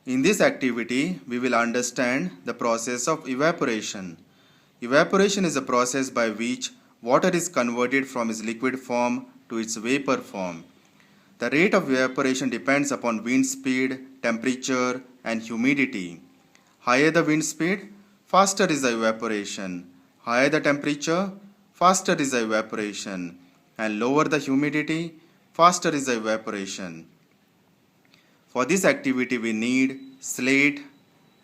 In this activity, we will understand the process of evaporation. Evaporation is a process by which water is converted from its liquid form to its vapor form. The rate of evaporation depends upon wind speed, temperature, and humidity. Higher the wind speed, faster is the evaporation. Higher the temperature, faster is the evaporation. And lower the humidity, faster is the evaporation. For this activity, we need slate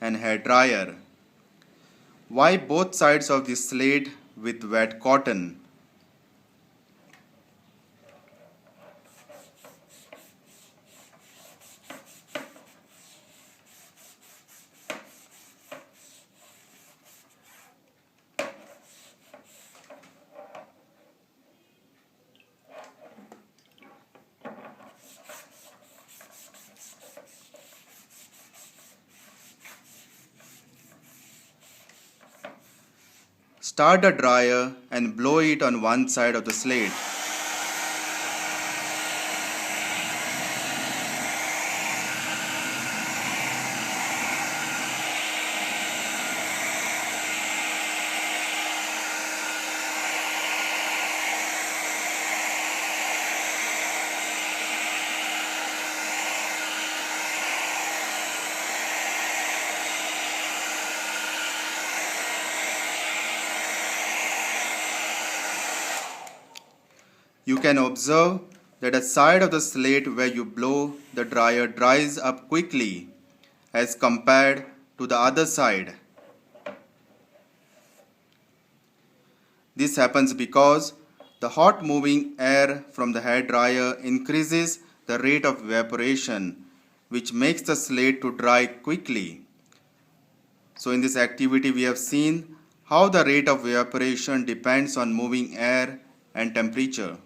and hair dryer. Wipe both sides of the slate with wet cotton. Start the dryer and blow it on one side of the slate. You can observe that a side of the slate where you blow the dryer dries up quickly as compared to the other side. This happens because the hot moving air from the hair dryer increases the rate of evaporation, which makes the slate to dry quickly. So in this activity we have seen how the rate of evaporation depends on moving air and temperature.